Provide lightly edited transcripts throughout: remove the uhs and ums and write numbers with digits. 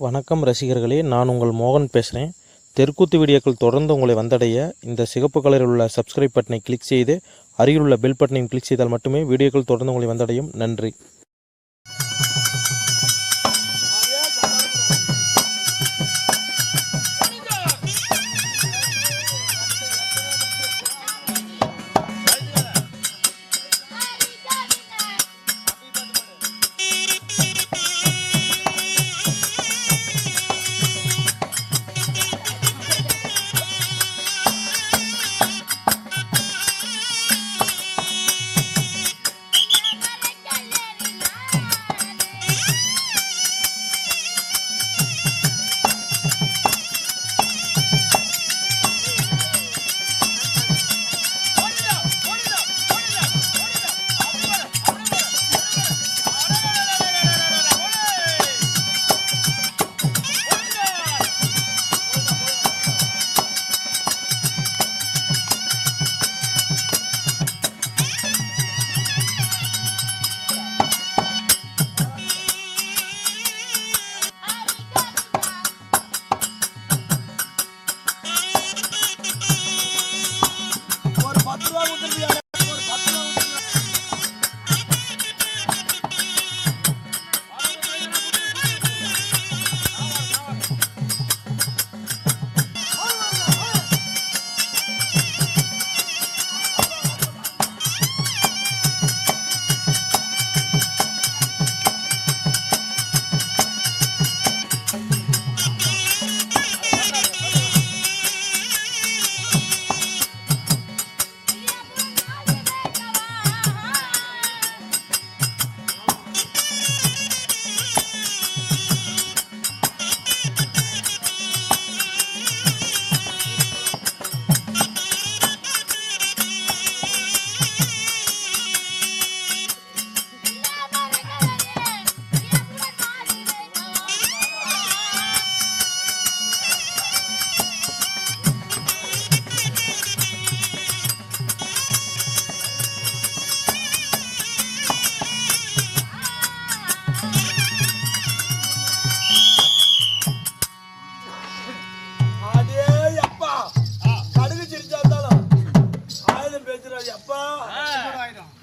வணக்கம் ரசிகர்களே, நான் உங்கள் மோகன் பேசுகிறேன். தெருக்கூத்து வீடியோக்கள் தொடர்ந்து உங்களை வந்தடைய இந்த சிகப்பு கலரில் உள்ள சப்ஸ்கிரைப் பட்டனை கிளிக் செய்து அருகில் உள்ள பெல் பட்டனையும் கிளிக் செய்தால் மட்டுமே வீடியோக்கள் தொடர்ந்து உங்களை வந்தடையும். நன்றி.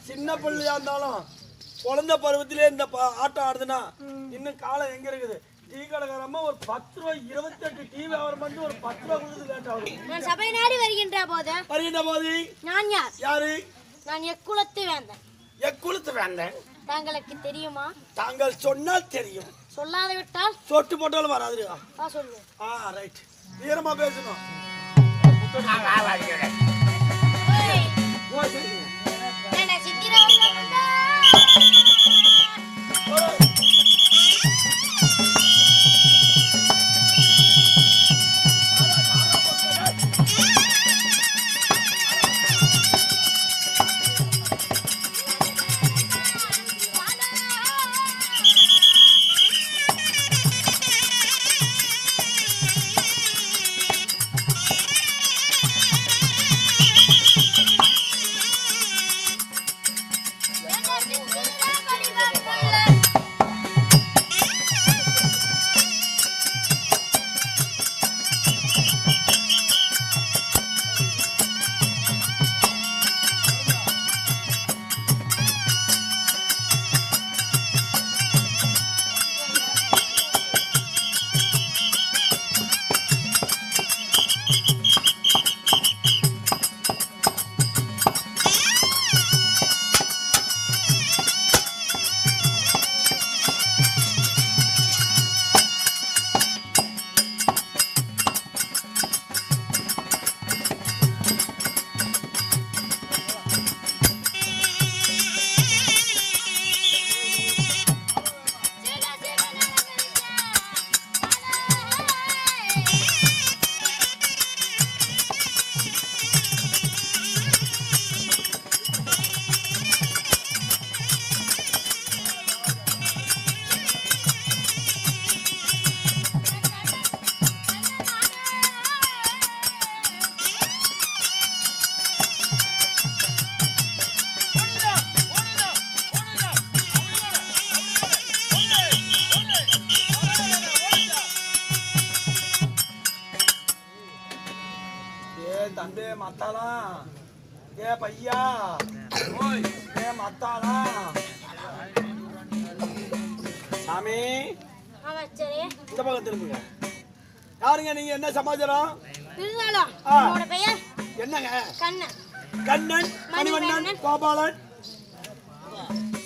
சின்ன பிள்ளையா இருந்தாலும் குழந்தை பருவத்திலே இந்த ஆட்டம் ஆடுதுன்னா இன்னும் காலம் எங்க இருக்குது? டீ கடைக்காரமா ஒரு 10 ரூபாய் 28 டீ வியாபாரம் பண்ணி ஒரு 10 ரூபாய் கொடுத்து லேட் ஆகுது. நான் சபை நாடி வருகின்ற போது நான் யாரு? நான் எக்குலத்து வேந்தன். எக்குலத்து வேந்தன் தாங்களுக்கு தெரியுமா? தாங்கள் சொன்னால் தெரியும், சொல்லாத விட்டால் சொட்டு போட்டாலும் வராது. சொல்லுவேன். ரைட், வீரமா பேசணும். அன்பே மத்தாளா ஏ பையா ஓய் ஏ மத்தாளா சாமி அமைச்சரே இந்த பக்கம் திரும்புங்க. யாருங்க நீங்க? என்ன சமாச்சாரம்? இருந்தாலும் உன்னோட பெயர் என்னங்க? கண்ணன். கண்ணன், மணிவண்ணன், கோபாலன்,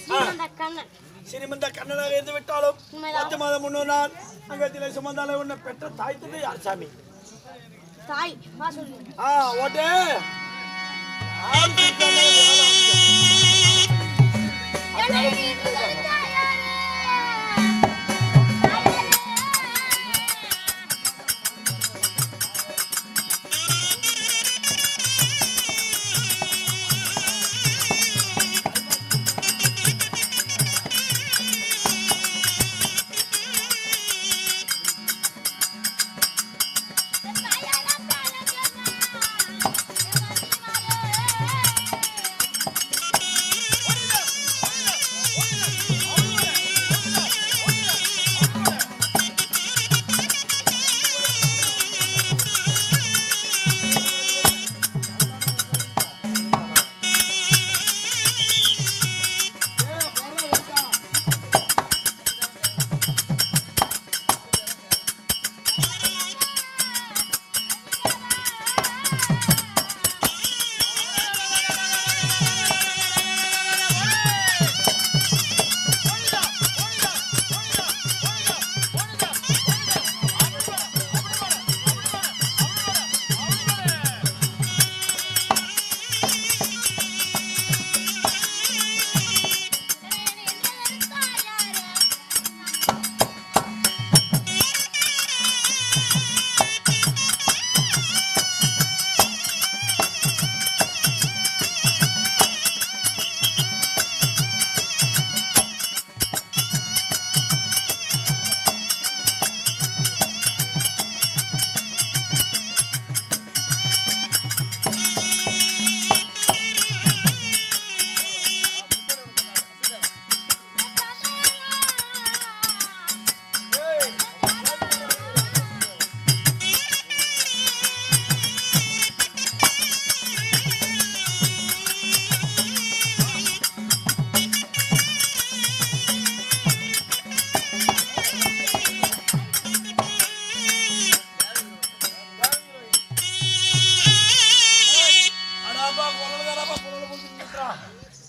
ஸ்ரீமந்த கண்ணன். சிறுமந்த கண்ணனாக இருந்து விட்டாலும் 10 மாதம் முன்னூறு நாள் அங்கத்திலே சுமந்தாலே உன்னை பெற்ற தாய் தந்தை யார் சாமி? தாய் வா சொல்லு. ஓட்டே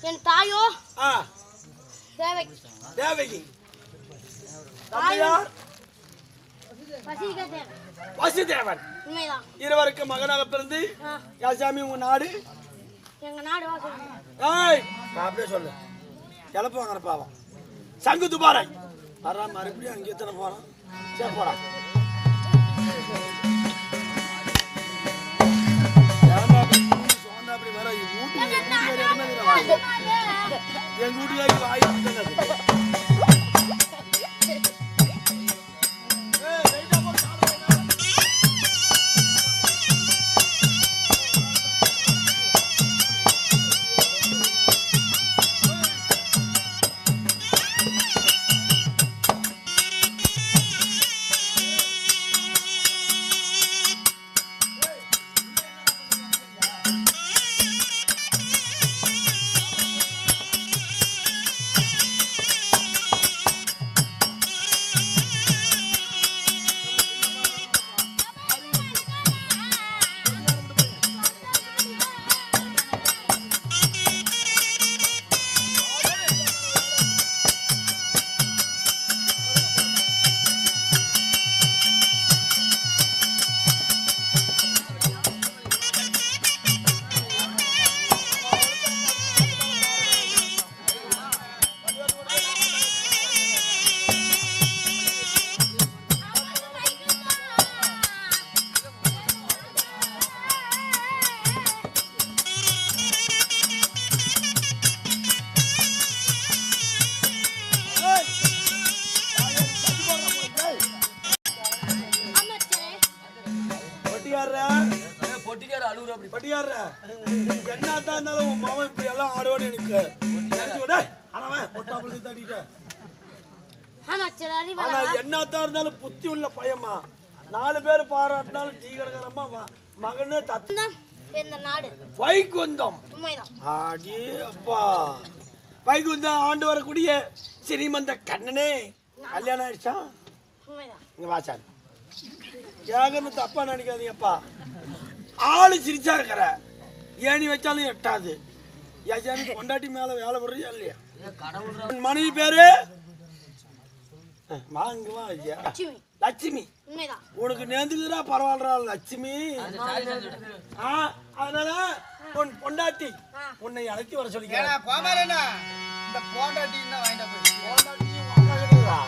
என் தாயோ தேவகி. தேவகி தந்தையார் வசீகதேவன். வசுதேவன். உண்மைதான். இருவருக்கு மகனாக பிறந்து யாசாமி உங்க நாடு? எங்க நாடு வா சொல்லு. ஏய் அப்படியே சொல்லு. கிளப்பு வாங்குற பாவம். சங்கு துபாரை வர்றா மறுபடியும் அங்கே எத்தனை போறான்? சரி போறான். அப்படி வர எங்க வீட்டுக்கு வாய்ப்பு என்னதான் இருந்தாலும் உன் மாமன் இப்படி எல்லாம் ஆடுவான்னு எனக்கு என்னதான் இருந்தாலும் புத்தி உள்ள பையமா 4 பேர் பாராட்டினாலும் டீ கடைக்காரம்மா மகனே தத்து இந்த நாடு வைகுந்தம். உண்மைதான். ஆடி அப்பா, வைகுந்தம் ஆண்டு வரக்கூடிய ஸ்ரீமந்த கண்ணனே கல்யாணம் ஆயிடுச்சா? உண்மைதான். இங்க வாச்சாரு யாகன்னு தப்பா நினைக்காதீங்கப்பா. ஆளு சிரிச்சா இருக்கிற, ஏணி வச்சாலும் எட்டாது. ஏன் கொண்டாட்டி மேல வேலை போடுறியா இல்லையா? மனைவி பேரு வாங்குவா ஐயா லட்சுமி. லட்சுமி. உண்மைதான். உனக்கு நேர்ந்துக்கிறா பரவாயில்லா லட்சுமி. அதனால உன் பொண்டாட்டி உன்னை அழைச்சி வர சொல்லிக்கிறேன். இந்த பொண்டாட்டி வாங்கிட்டு போய் பொண்டாட்டியும் உங்க அக்கா கிட்டயா?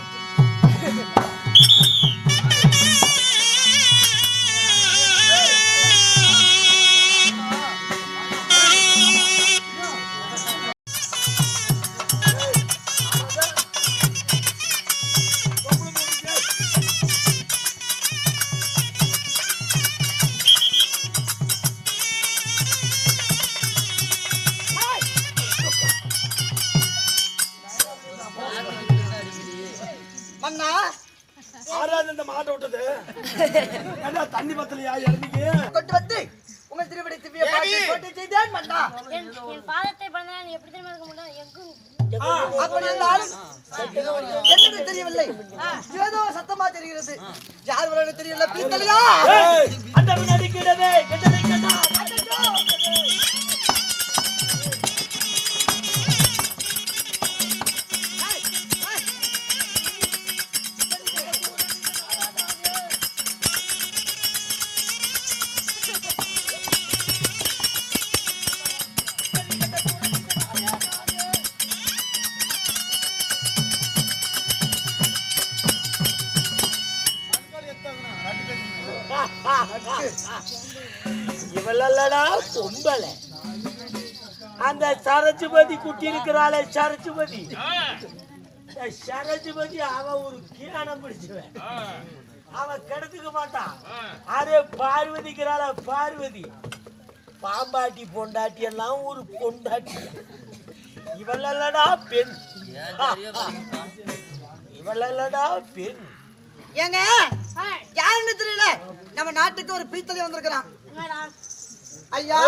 மன்னா ஆறாவது இந்த மாட்டை விட்டது ஏண்டா தண்ணி பத்தலையா இறங்கிக்கு? கொண்டு வந்து உங்கள் திருவிடை திவ்ய பாட்டை போட்டு செய்தேன் மன்னா. என் பாதத்தை பிறந்தால் எப்படி தெரியுமா இருக்க முடியும்? எங்கும் அப்படி இருந்தாலும் என்னன்னு தெரியவில்லை, ஏதோ சத்தமா தெரிகிறது. யார் வர தெரியல, பீத்தலையா? அந்த முன்னாடி கிடவே கெட்டதை கேட்டா இவளல்லடா பொம்பளை. அந்த சரஜுமதி குட்டி இருக்கிறாளே சரஜுமதி, சரஜுமதி அவன் ஒரு கீழானம் பிடிச்சுவன். அவன் கிடத்துக்க மாட்டான். அதே பார்வதிக்கிறாள பார்வதி, பாம்பாட்டி பொண்டாட்டி எல்லாம் ஒரு பொண்டாட்டி. இவளல்லடா பெண், இவளல்லடா பெண். ஏங்க யாருன்னு தெரியல, நம்ம நாட்டுக்கு ஒரு பீத்தலை வந்திருக்கிறான் உண்மைதான். ஐயா.